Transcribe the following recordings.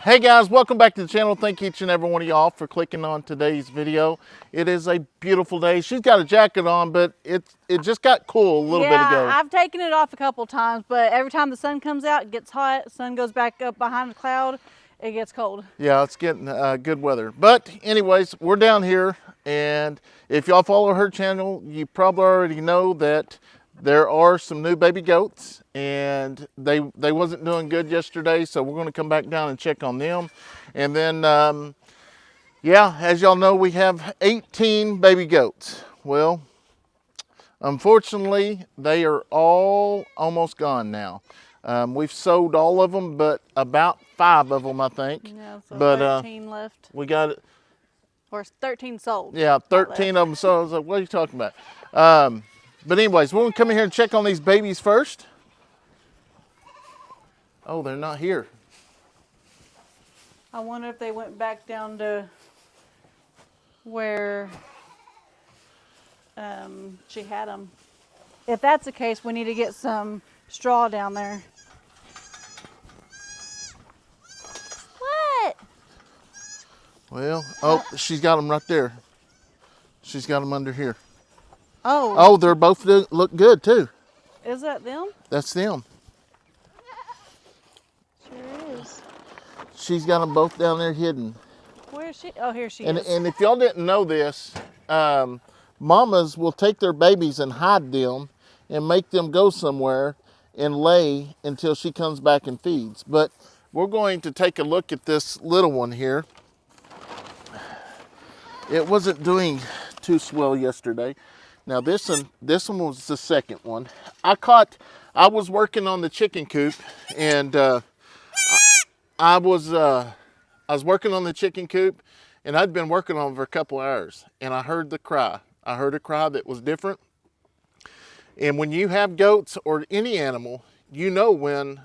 Hey guys, welcome back to the channel. Thank each and every one of y'all for clicking on today's video. It is a beautiful day. She's got a jacket on, but it just got cool a little bit ago. Yeah, I've taken it off a couple times, but every time the sun comes out, it gets hot. Sun goes back up behind the cloud, it gets cold. Yeah, it's getting good weather. But anyways, we're down here, and if y'all follow her channel, you probably already know that there are some new baby goats, and they wasn't doing good yesterday, so we're going to come back down and check on them. And then, yeah, as y'all know, we have 18 baby goats. Well, unfortunately, they are all almost gone now. We've sold all of them, but about 5 of them, I think. Yeah, so but 13 left. we got it. Or 13 sold. Yeah, 13 of them. So I was like, what are you talking about? But anyways, we're going to come in here and check on these babies first. Oh, they're not here. I wonder if they went back down to where she had them. If that's the case, we need to get some straw down there. What? Well, oh, she's got them right there. She's got them under here. Oh. Oh, they're both look good too. Is that them? That's them. Sure is. She's got them both down there hidden. Where is she? Oh, here she is. And if y'all didn't know this, mamas will take their babies and hide them and make them go somewhere and lay until she comes back and feeds. But we're going to take a look at this little one here. It wasn't doing too swell yesterday. Now this one was the second one. I was working on the chicken coop, and I was working on the chicken coop, and I'd been working on it for a couple hours, and I heard the cry. I heard a cry that was different. And when you have goats or any animal, you know when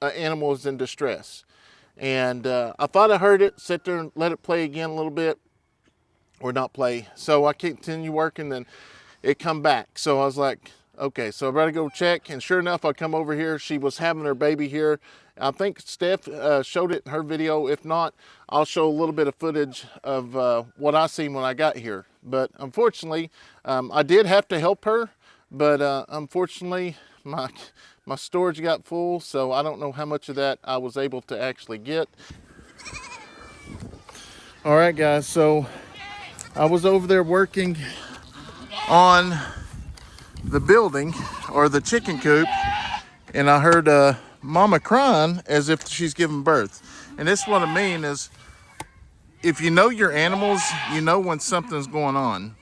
an animal is in distress. And I thought I heard it, sit there and let it play again a little bit, or not play. So I continue working, and it come back. So I was like, okay, so I better go check. And sure enough, I come over here. She was having her baby here. I think Steph showed it in her video. If not, I'll show a little bit of footage of what I seen when I got here. But unfortunately, I did have to help her. But unfortunately, my storage got full, so I don't know how much of that I was able to actually get. All right, guys, so I was over there working on the building, or the chicken coop, and I heard mama crying as if she's giving birth. And this is what I mean is, if you know your animals, you know when something's going on.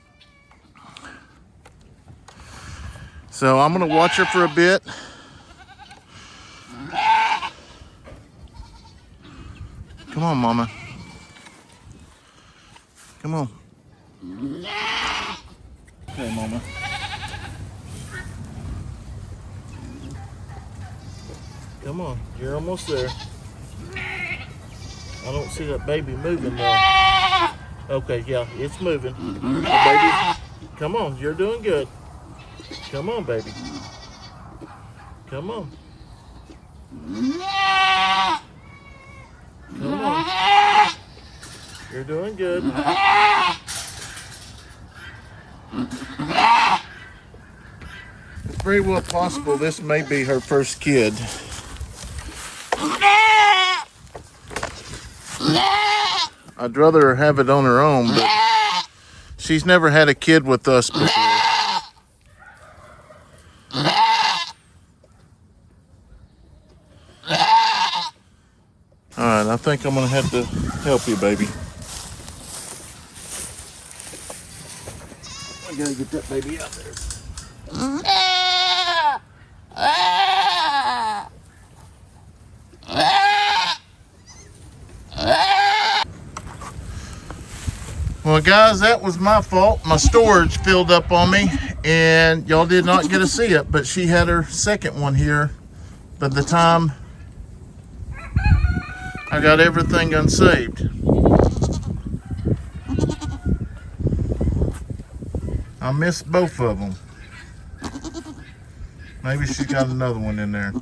So I'm gonna watch her for a bit. Come on, mama. Come on. Okay, mama. Come on, you're almost there. I don't see that baby moving though. Okay, yeah, it's moving. The baby, come on, you're doing good. Come on, baby. Come on. Come on. You're doing good. It's very well possible this may be her first kid. I'd rather have it on her own, but she's never had a kid with us before. Alright, I think I'm going to have to help you, baby. I gotta get that baby out there. Well, guys, that was my fault. My storage filled up on me, and y'all did not get to see it, but she had her second one here by the time I got everything unsaved. I missed both of them. Maybe she's got another one in there.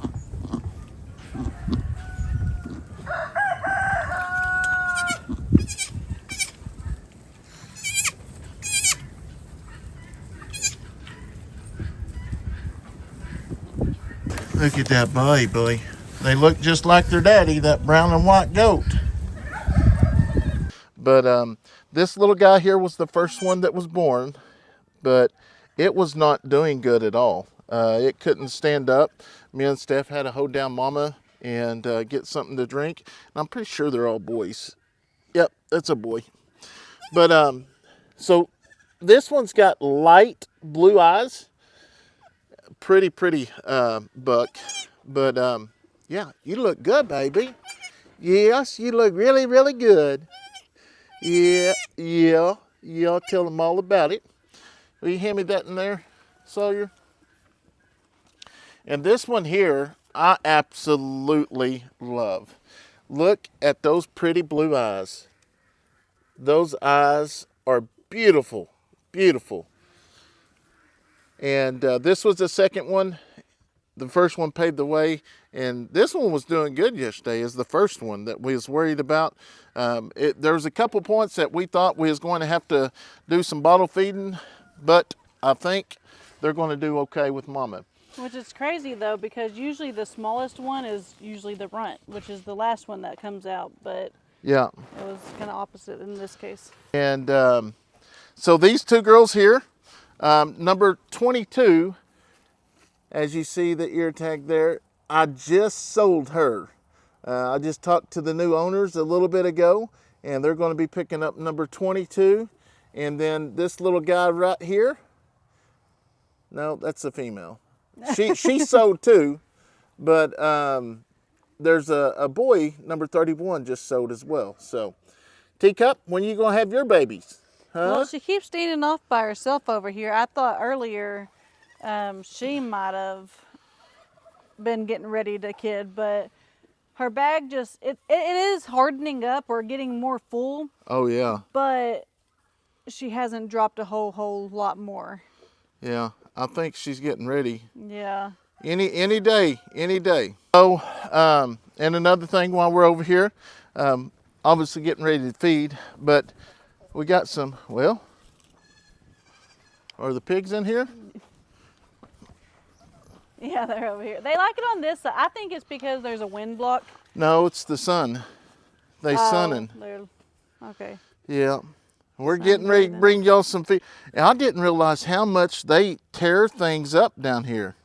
Look at that belly, boy. They look just like their daddy, that brown and white goat. But this little guy here was the first one that was born, but it was not doing good at all. It couldn't stand up. Me and Steph had to hold down Mama and get something to drink. And I'm pretty sure they're all boys. Yep, that's a boy. But so this one's got light blue eyes. Pretty buck. But yeah, you look good, baby. Yes, you look really, really good. Yeah. Tell them all about it. Will you hand me that in there, Sawyer? And this one here, I absolutely love. Look at those pretty blue eyes. Those eyes are beautiful, beautiful. And this was the second one. The first one paved the way, and this one was doing good yesterday as the first one that we was worried about. There was a couple points that we thought we was going to have to do some bottle feeding, but I think they're going to do okay with Mama. Which is crazy though, because usually the smallest one is usually the runt, which is the last one that comes out, but yeah, it was kind of opposite in this case. And so these two girls here, number 22, as you see the ear tag there, I just sold her. I just talked to the new owners a little bit ago, and they're going to be picking up number 22. And then this little guy right here, no, that's a female. She sold too, but there's a boy, number 31, just sold as well. So, Teacup, when you going to have your babies? Huh? Well, she keeps standing off by herself over here. I thought earlier she might have been getting ready to kid, but her bag just, it is hardening up or getting more full. Oh, yeah. But she hasn't dropped a whole lot more. Yeah, I think she's getting ready. Yeah. Any day. So, and another thing while we're over here, obviously getting ready to feed, but we got some, well, are the pigs in here? Yeah, they're over here. They like it on this side. I think it's because there's a wind block. No, it's the sun. They sunning. Okay. Yeah. We're getting ready to bring y'all some feed. And I didn't realize how much they tear things up down here.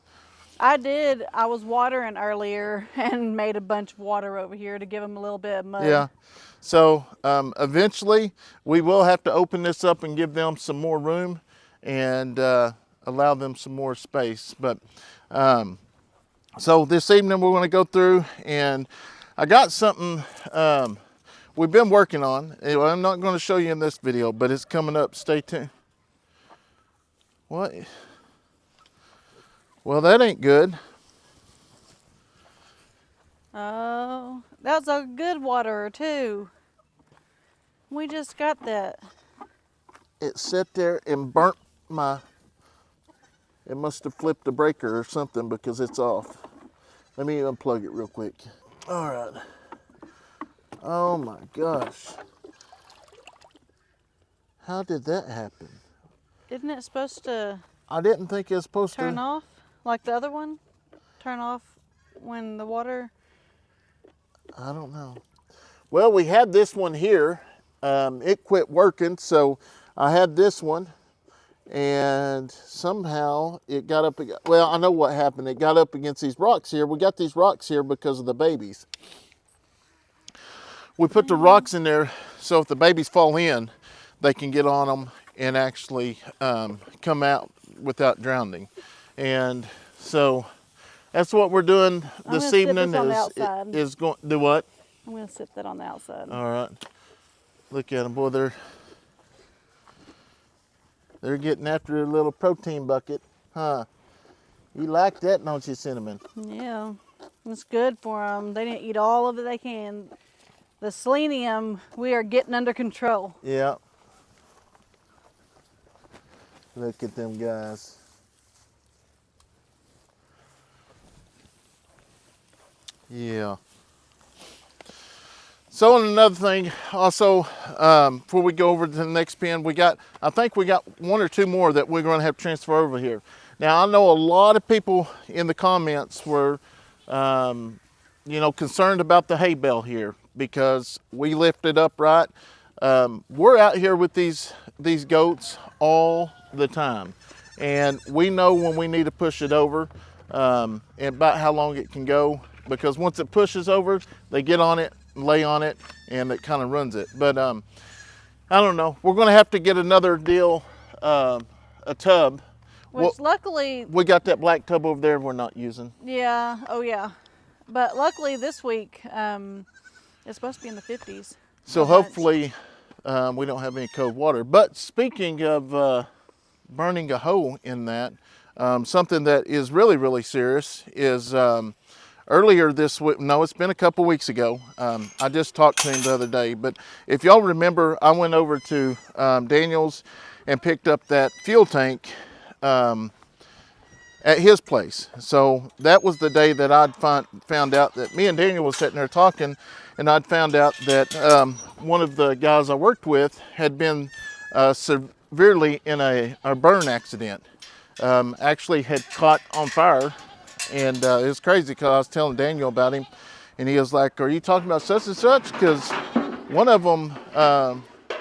I did. I was watering earlier and made a bunch of water over here to give them a little bit of mud. Yeah. So eventually we will have to open this up and give them some more room and allow them some more space. But so this evening we're going to go through, and I got something we've been working on. I'm not going to show you in this video, but it's coming up. Stay tuned. What? Well, that ain't good. Oh, that was a good waterer too. We just got that. It sat there and burnt my, it must have flipped the breaker or something because it's off. Let me unplug it real quick. All right. Oh my gosh. How did that happen? Isn't it supposed to I didn't think it was supposed turn to. off like the other one? Turn off when the water? I don't know. Well, we had this one here. It quit working, so I had this one, and somehow it got up. Well, I know what happened. It got up against these rocks here. We got these rocks here because of the babies. We put the rocks in there so if the babies fall in, they can get on them and actually come out without drowning. And so that's what we're doing this evening. Is going do what? I'm going to sit that on the outside. All right. Look at them, boy. They're getting after a little protein bucket, huh? You like that, don't you, Cinnamon? Yeah, it's good for them. They didn't eat all of it they can. The selenium, we are getting under control. Yeah. Look at them guys. Yeah. So, and another thing, also, before we go over to the next pen, I think we got one or two more that we're going to have to transfer over here. Now I know a lot of people in the comments were, concerned about the hay bale here because we lift it up right. We're out here with these goats all the time, and we know when we need to push it over, and about how long it can go. Because once it pushes over, they get on it, lay on it, and it kind of runs it. But I don't know. We're going to have to get another deal, a tub. Which luckily, we got that black tub over there we're not using. yeah, oh yeah. But luckily this week, it's supposed to be in the 50s. So hopefully we don't have any cold water. But speaking of burning a hole in that, something that is really, really serious is earlier this week, no, it's been a couple weeks ago. I just talked to him the other day. But if y'all remember, I went over to Daniel's and picked up that fuel tank at his place. So that was the day that I'd found out that me and Daniel was sitting there talking, and I'd found out that one of the guys I worked with had been severely in a burn accident. Actually had caught on fire, and it was crazy because I was telling Daniel about him, and he was like, "Are you talking about such and such?" Because one of them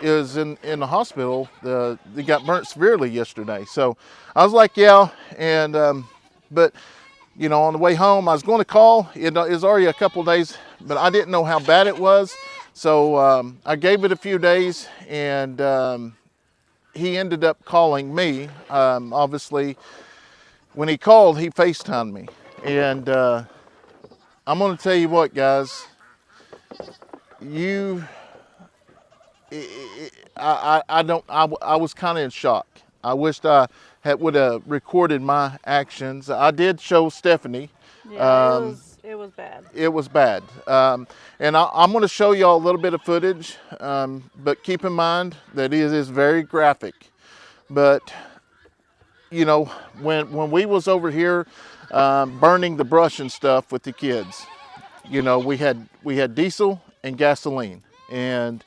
is in the hospital. They got burnt severely yesterday. So I was like, yeah. And but on the way home, I was going to call. It was already a couple days, but I didn't know how bad it was. So I gave it a few days, and he ended up calling me. Obviously, when he called, he FaceTimed me, and I'm going to tell you what, guys. I was kind of in shock. I wished I would have recorded my actions. I did show Stephanie. Yeah, it was bad. It was bad. And I'm going to show y'all a little bit of footage, but keep in mind that it is very graphic. But when we was over here burning the brush and stuff with the kids, we had diesel and gasoline, and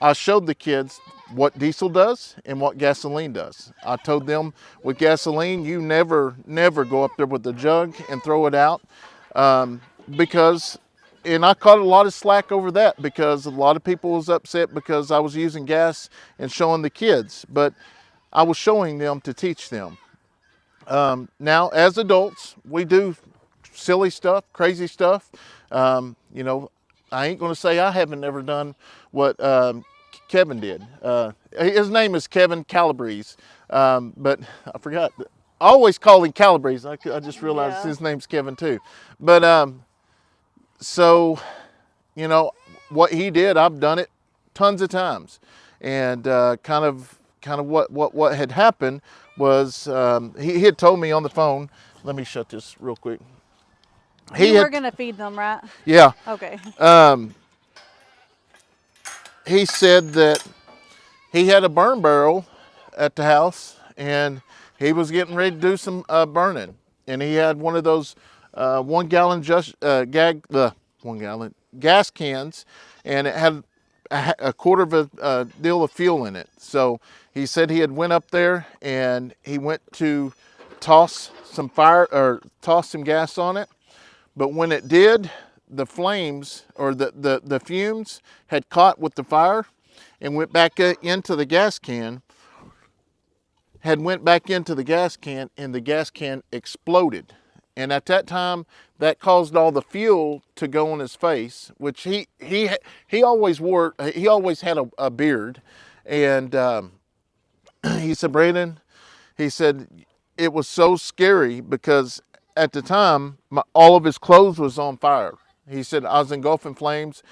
I showed the kids what diesel does and what gasoline does. I told them with gasoline, you never go up there with the jug and throw it out, because, and I caught a lot of slack over that because a lot of people was upset because I was using gas and showing the kids, but I was showing them to teach them. Now, as adults, we do silly stuff, crazy stuff. I ain't going to say I haven't never done what Kevin did. His name is Kevin Calabrese, but I forgot. I always call him Calabrese. I just realized his name's Kevin too. But so, what he did, I've done it tons of times, and kind of what had happened was he had told me on the phone. Let me shut this real quick. You were going to feed them, right? Yeah. Okay. He said that he had a burn barrel at the house, and he was getting ready to do some burning. And he had one of those 1 gallon gas cans, and it had a quarter of a deal of fuel in it. So he said he had went up there and he went to toss some gas on it. But when it did, the flames or the fumes had caught with the fire and went back into the gas can, and the gas can exploded. And at that time, that caused all the fuel to go on his face, which he always wore. He always had a beard, and he said, Brayden, he said it was so scary because at the time all of his clothes was on fire. He said I was engulfed in flames.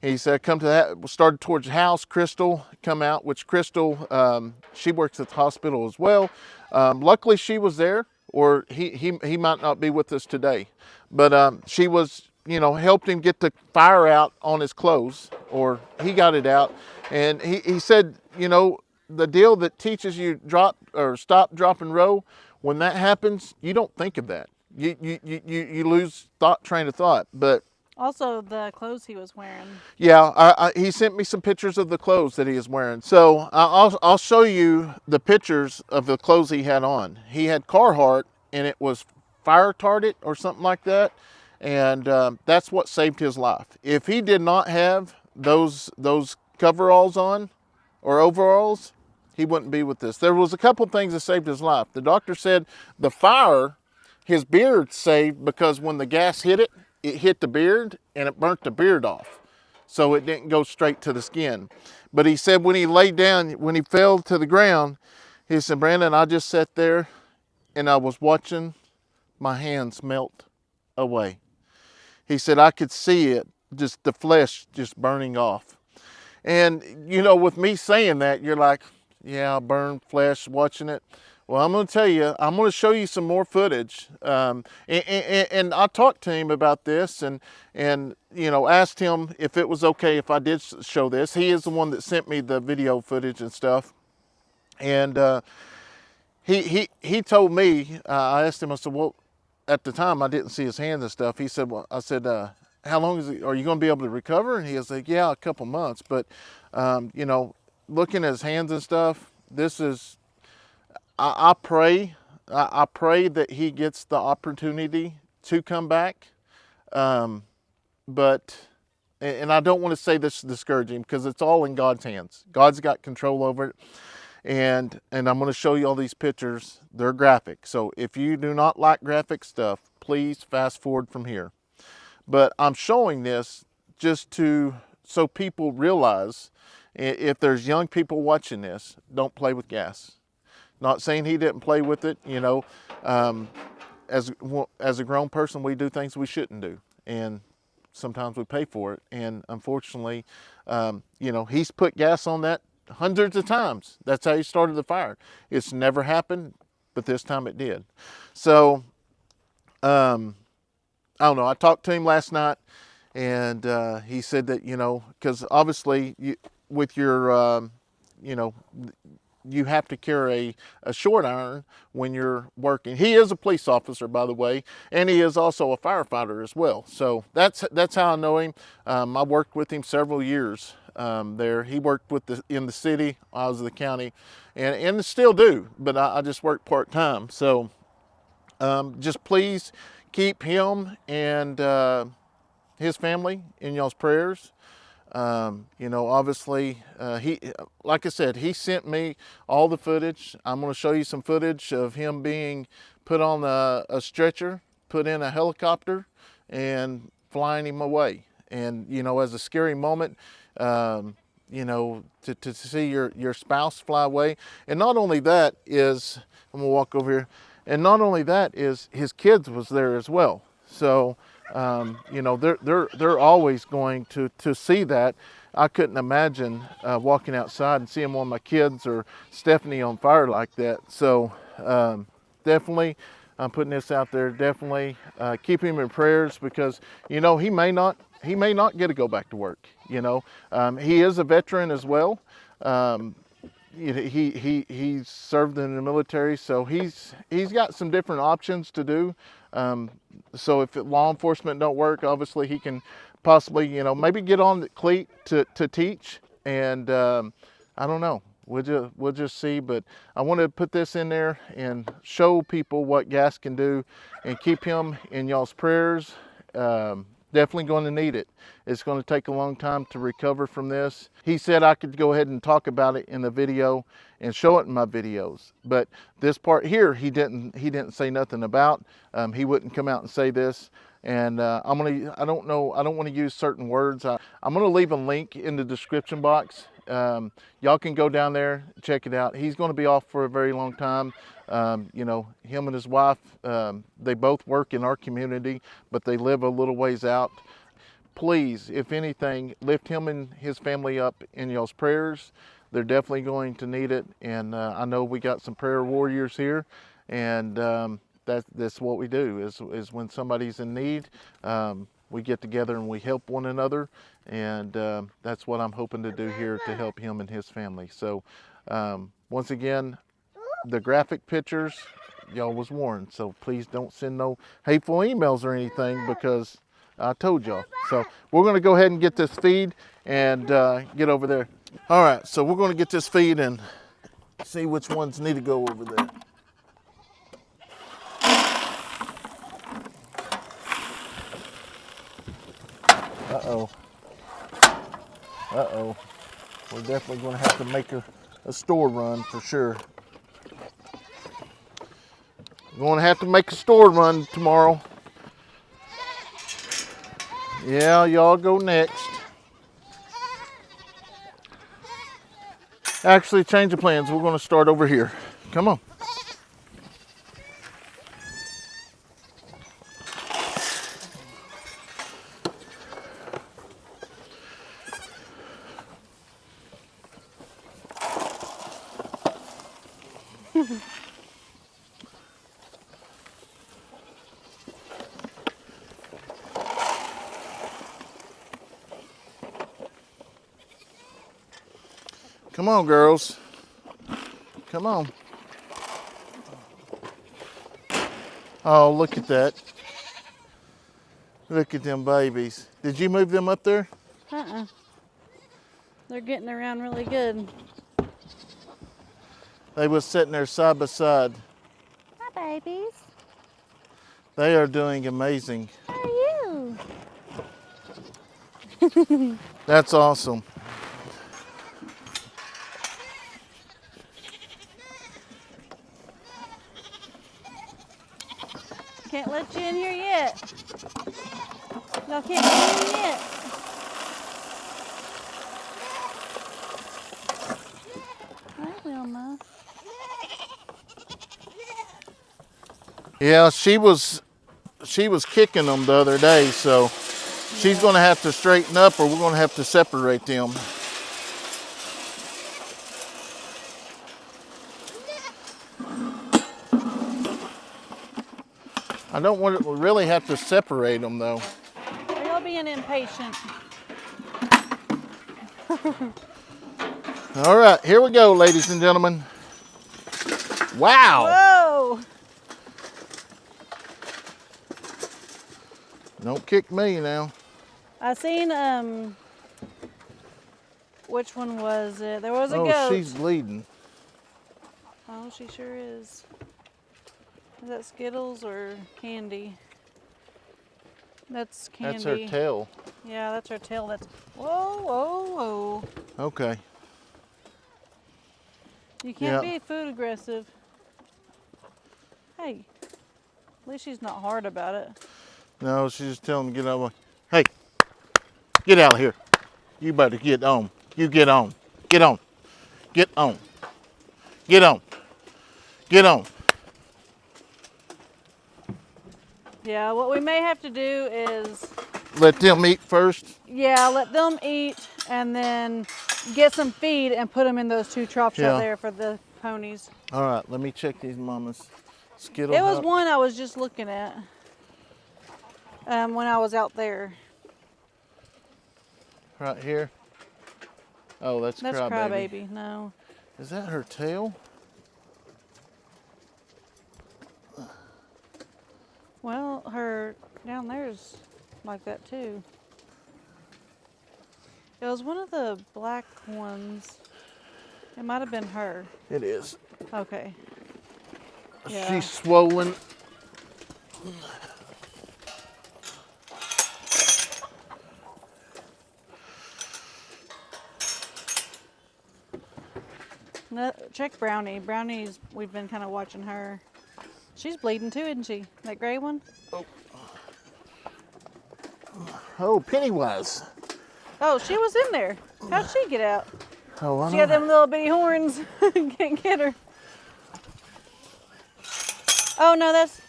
He said come to that, started towards the house. Crystal come out, which Crystal, she works at the hospital as well. Luckily she was there, or he might not be with us today, but she was, helped him get the fire out on his clothes, or he got it out. And he said, the deal that teaches you drop or stop, drop, and roll, when that happens, you don't think of that. You lose train of thought. But also the clothes he was wearing. Yeah, he sent me some pictures of the clothes that he is wearing. So I'll show you the pictures of the clothes he had on. He had Carhartt, and it was fire retardant or something like that. And that's what saved his life. If he did not have those coveralls on or overalls, he wouldn't be with this. There was a couple things that saved his life. The doctor said the fire, his beard saved, because when the gas hit it, it hit the beard and it burnt the beard off. So it didn't go straight to the skin. But he said when he laid down, when he fell to the ground, he said, Brandon, I just sat there and I was watching my hands melt away. He said, I could see it, just the flesh just burning off. And, you know, with me saying that, you're like, yeah, burned flesh, watching it. Well, I'm going to tell you, I'm going to show you some more footage. And I talked to him about this and, you know, asked him if it was okay if I did show this. He is the one that sent me the video footage and stuff. And he told me, I asked him, I said, well, at the time I didn't see his hands and stuff. He said, well, I said, how long are you going to be able to recover? And he was like, yeah, a couple months. But, you know, looking at his hands and stuff, this is, I pray that he gets the opportunity to come back. But, and I don't want to say this to discourage him, because it's all in God's hands. God's got control over it. And I'm going to show you all these pictures. They're graphic. So if you do not like graphic stuff, please fast forward from here. But I'm showing this just so people realize, if there's young people watching this, don't play with gas. Not saying he didn't play with it, you know. As a grown person, we do things we shouldn't do, and sometimes we pay for it. And unfortunately, you know, he's put gas on that hundreds of times. That's how he started the fire. It's never happened, but this time it did. So, I don't know. I talked to him last night, and he said that, you know, because obviously with your, you know, you have to carry a short iron when you're working. He is a police officer, by the way, and he is also a firefighter as well. So that's how I know him. I worked with him several years there. He worked in the city. I was in the county, and still do, but I just work part-time. So just please keep him and his family in y'all's prayers. You know, obviously, he, like I said, he sent me all the footage. I'm going to show you some footage of him being put on a stretcher, put in a helicopter, and flying him away. And, you know, as a scary moment, you know, to see your spouse fly away. And not only that is, I'm going to walk over here, and not only that is his kids was there as well. So, you know, they're always going to see that. I couldn't imagine walking outside and seeing one of my kids or Stephanie on fire like that. So definitely, I'm putting this out there. Definitely keep him in prayers, because, you know, he may not get to go back to work. You know, he is a veteran as well. He's served in the military, so he's got some different options to do. So if law enforcement don't work, obviously he can possibly, you know, maybe get on the cleat to teach. And I don't know. We'll just see. But I want to put this in there and show people what gas can do, and keep him in y'all's prayers. Definitely going to need it. It's going to take a long time to recover from this. He said I could go ahead and talk about it in the video and show it in my videos, but this part here he didn't say nothing about. He wouldn't come out and say this. And I don't want to use certain words. I'm gonna leave a link in the description box. Y'all can go down there, check it out. He's going to be off for a very long time. You know, him and his wife, they both work in our community, but they live a little ways out. Please, if anything, lift him and his family up in y'all's prayers. They're definitely going to need it. And I know we got some prayer warriors here, and that's what we do is when somebody's in need, we get together and we help one another. And that's what I'm hoping to do here to help him and his family. So once again, the graphic pictures, y'all was warned. So please don't send no hateful emails or anything, because I told y'all. So we're going to go ahead and get this feed and get over there. All right, so we're going to get this feed and see which ones need to go over there. Uh-oh. Uh-oh. We're definitely going to have to make a store run for sure. We're going to have to make a store run tomorrow. Yeah, y'all go next. Actually, change of plans. We're going to start over here. Come on. Come on, girls. Come on. Oh, look at that. Look at them babies. Did you move them up there? Uh-uh. They're getting around really good. They was sitting there side by side. Hi, babies. They are doing amazing. How are you? That's awesome. Can't let you in here yet. Y'all can't get in yet. Hi, Llama. Yeah, she was kicking them the other day, so she's going to have to straighten up or we're going to have to separate them. I don't want to really have to separate them though. Y'all being impatient. All right, here we go, ladies and gentlemen. Wow. Whoa! Don't kick me now. I seen which one was it? There was a Oh, goat. she's bleeding. Oh, she sure is. Is that Skittles or candy? That's candy. That's her tail. Yeah, that's her tail. That's whoa, whoa, whoa. Okay. You can't Yep. be food aggressive. Hey, at least she's not hard about it. No, she's just telling me to get out of the way. Hey, get out of here. You better get on. You get on. Get on. Get on. Get on. Get on. Yeah, what we may have to do is, Let them eat first. yeah, let them eat and then get some feed and put them in those two troughs Yeah. out there for the ponies. All right, let me check these mamas. Skittle. It was one I was just looking at when I was out there. Right here. Oh, that's Crybaby. Crybaby. No. Is that her tail? Well, her down there's like that too. It was one of the black ones. It might have been her. It is. Okay. Yeah. She's swollen. No, check Brownie. Brownie's, we've been kind of watching her. She's bleeding too, isn't she? That gray one? Oh, Pennywise. Oh, she was in there. How'd she get out? Oh, I She don't got them little bitty horns. Can't get her. Oh no, that's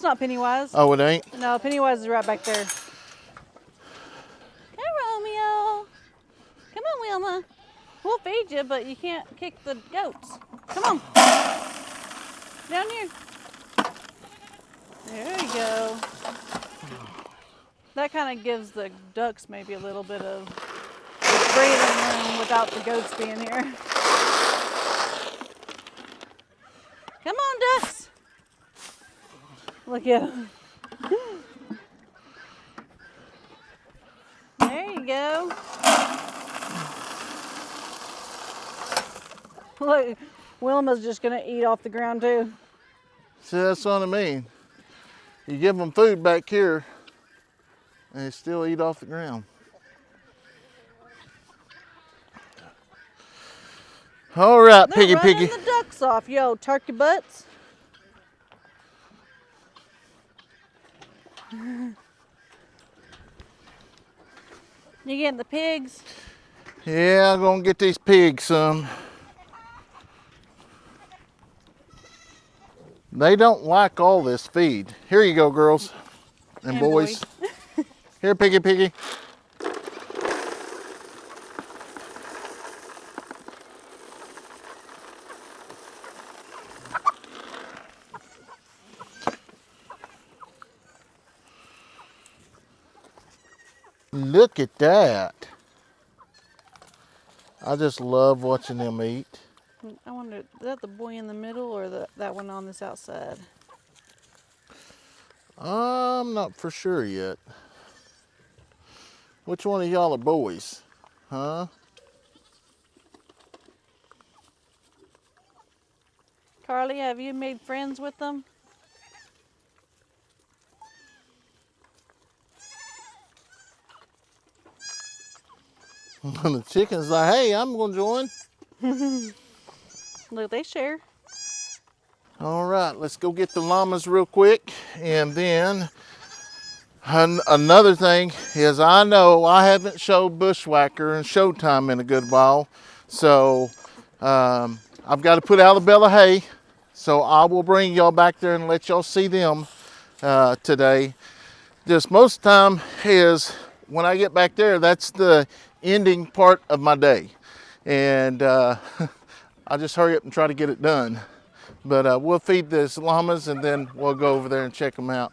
not Pennywise. Oh, it ain't? No, Pennywise is right back there. Hey, Romeo. Come on, Wilma. We'll feed you, but you can't kick the goats. Come on. Down here. There you go. That kind of gives the ducks maybe a little bit of breathing room without the goats being here. Come on, ducks. Look at them. There you go. Look, Wilma's just gonna eat off the ground too. See, that's what I mean. You give them food back here. And they still eat off the ground. All right, They're piggy, running piggy. the ducks off, yo, turkey butts. You getting the pigs? Yeah, I'm gonna get these pigs some. They don't like all this feed. Here you go, girls and boys. Boy. Here, piggy, piggy. Look at that. I just love watching them eat. I wonder, is that the boy in the middle or that one on this outside? I'm not for sure yet. Which one of y'all are boys? Huh? Carly, have you made friends with them? The chicken's like, hey, I'm gonna join. Look, they share. All right, let's go get the llamas real quick. And then another thing is, I know I haven't showed Bushwhacker and Showtime in a good while. So I've got to put Alabella hay. So I will bring y'all back there and let y'all see them today. Just most of the time is when I get back there, that's the ending part of my day. And I just hurry up and try to get it done. But we'll feed the llamas and then we'll go over there and check them out.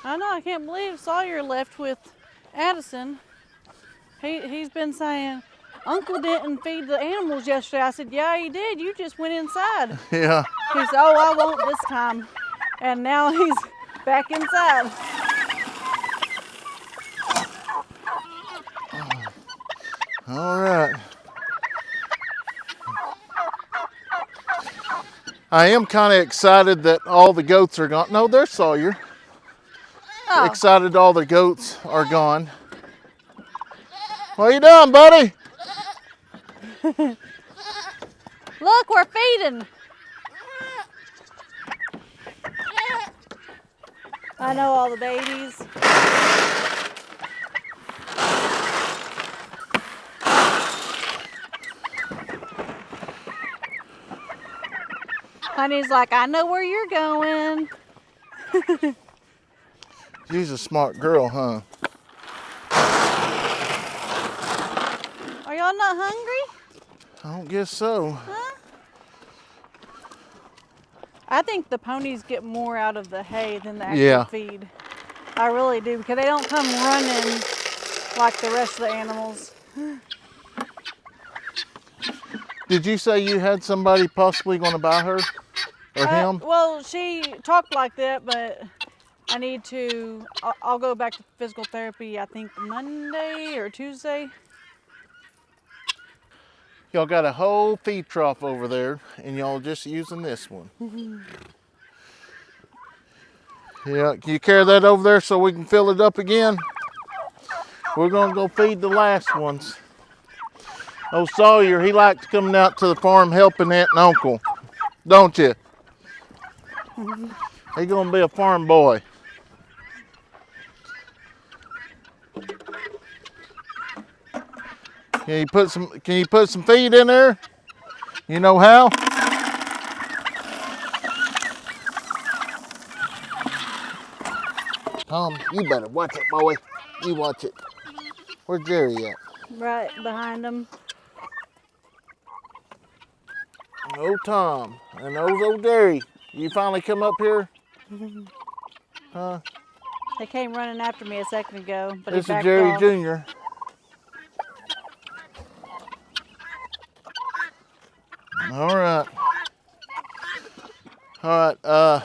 I know, I can't believe Sawyer left with Addison. He's been saying, Uncle didn't feed the animals yesterday. I said, yeah, he did. You just went inside. Yeah. He said, oh, I won't this time. And now he's back inside. All right. I am kind of excited that all the goats are gone. No, there's Sawyer. Oh. Excited all the goats are gone. What you doing, buddy? Look, we're feeding. I know all the babies. Honey's like, I know where you're going. She's a smart girl, huh? Are y'all not hungry? I don't guess so. Huh? I think the ponies get more out of the hay than the actual feed. I really do, because they don't come running like the rest of the animals. Did you say you had somebody possibly going to buy her or him? Well, she talked like that, but I need to, I'll go back to physical therapy, I think Monday or Tuesday. Y'all got a whole feed trough over there and y'all just using this one. Yeah, can you carry that over there so we can fill it up again? We're gonna go feed the last ones. Oh, Sawyer, he likes coming out to the farm helping Aunt and Uncle, don't you? He's gonna be a farm boy. Can you put some feed in there? You know how? Tom, you better watch it, boy. You watch it. Where's Jerry at? Right behind them. Oh, Tom, and those old Jerry. You finally come up here? Huh? They came running after me a second ago, but This he is backed Jerry off. Jr. All right. All right.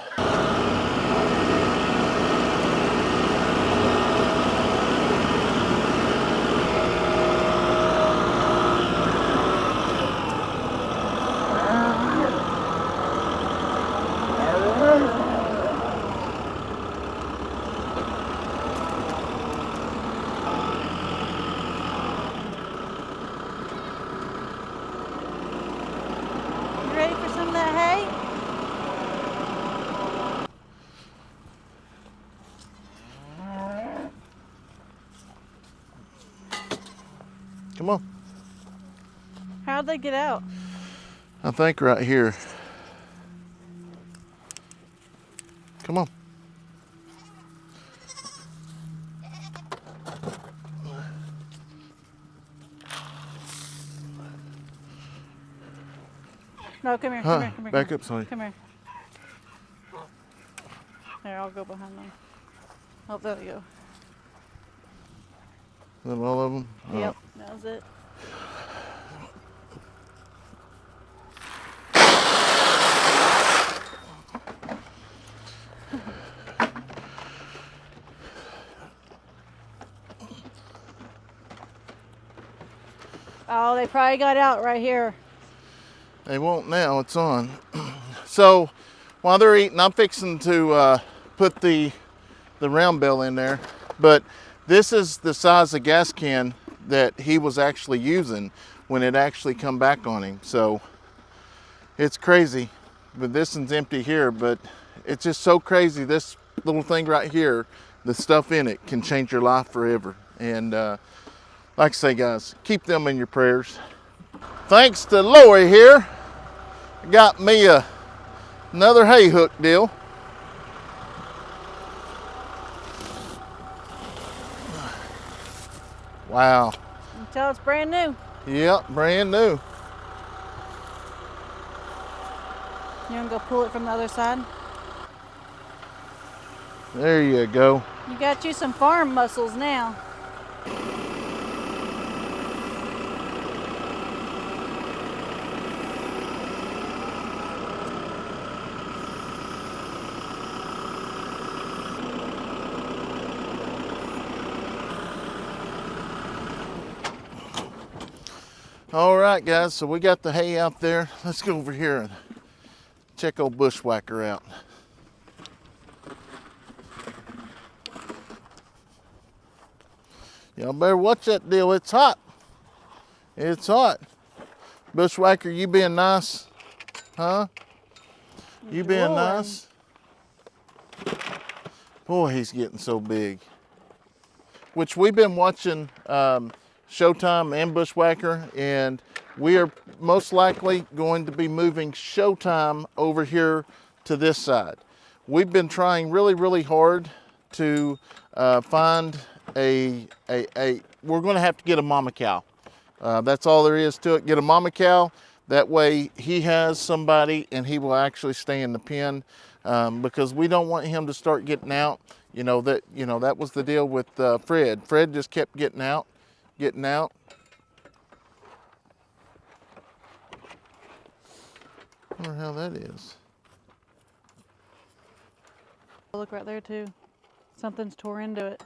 that hay? Come on. How'd they get out? I think right here. Come on. No, come here, Huh, come here, come here. back come up, Sonny. Come here. There, I'll go behind them. Oh, there we go. Is that all of them? Yep, that was it. Oh, they probably got out right here. They won't now, it's on. So while they're eating, I'm fixing to put the round bell in there. But this is the size of gas can that he was actually using when it actually come back on him. So it's crazy. But this one's empty here, but it's just so crazy. This little thing right here, the stuff in it can change your life forever. And like I say, guys, keep them in your prayers. Thanks to Lori here, got me another hay hook deal. Wow. Until it's brand new. Yep, brand new. You want to go pull it from the other side? There you go. You got you some farm muscles now. All right, guys, so we got the hay out there. Let's go over here and check old Bushwhacker out. Y'all better watch that deal. It's hot. It's hot. Bushwhacker, you being nice? Huh? You being Drooling. nice? Boy, he's getting so big. Which we've been watching Showtime and Bushwhacker, and we are most likely going to be moving Showtime over here to this side. We've been trying really, really hard to find we're going to have to get a mama cow. That's all there is to it. Get a mama cow. That way he has somebody and he will actually stay in the pen, because we don't want him to start getting out. That was the deal with Fred. Fred just kept getting out. I wonder how that is. Look right there too. Something's tore into it.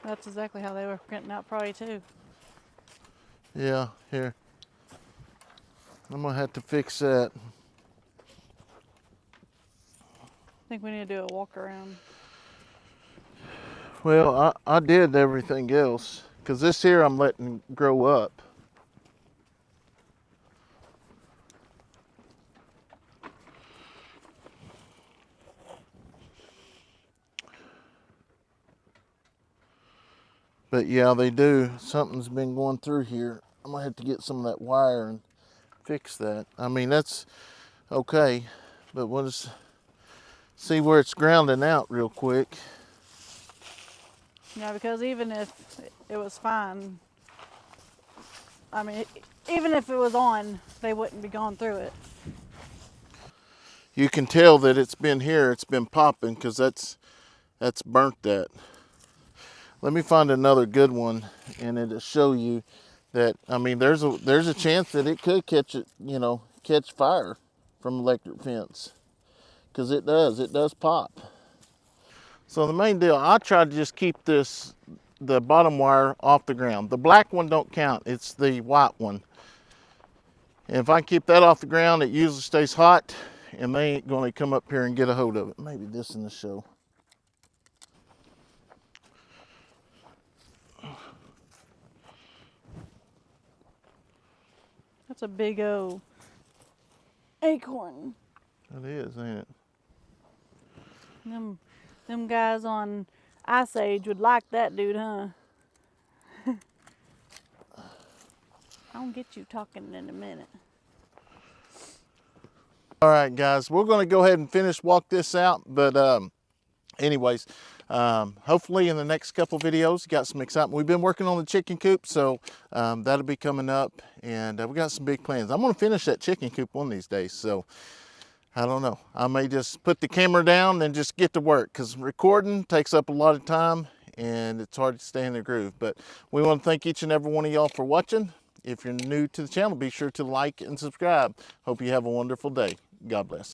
That's exactly how they were getting out probably too. Yeah, here. I'm gonna have to fix that. I think we need to do a walk around. Well, I did everything else, because this here I'm letting grow up. But yeah, they do. Something's been going through here. I'm gonna have to get some of that wire and fix that. I mean, that's okay, but we'll just see where it's grounding out real quick. Yeah, because even if it was fine, I mean, even if it was on, they wouldn't be going through it. You can tell that it's been here, it's been popping, because that's burnt that. Let me find another good one, and it'll show you that, I mean, there's a chance that it could catch fire from electric fence, because it does pop. So the main deal, I try to just keep the bottom wire off the ground. The black one don't count, it's the white one. And if I keep that off the ground, it usually stays hot, and they ain't gonna come up here and get a hold of it. Maybe this in the show. That's a big O. acorn. It is, ain't it? Them guys on Ice Age would like that dude, huh? I'll get you talking in a minute. All right, guys, we're going to go ahead and walk this out. But anyways, hopefully in the next couple videos, got some excitement. We've been working on the chicken coop, so that'll be coming up. And we got some big plans. I'm going to finish that chicken coop one of these days. So I don't know. I may just put the camera down and just get to work, because recording takes up a lot of time and it's hard to stay in the groove. But we want to thank each and every one of y'all for watching. If you're new to the channel, be sure to like and subscribe. Hope you have a wonderful day. God bless.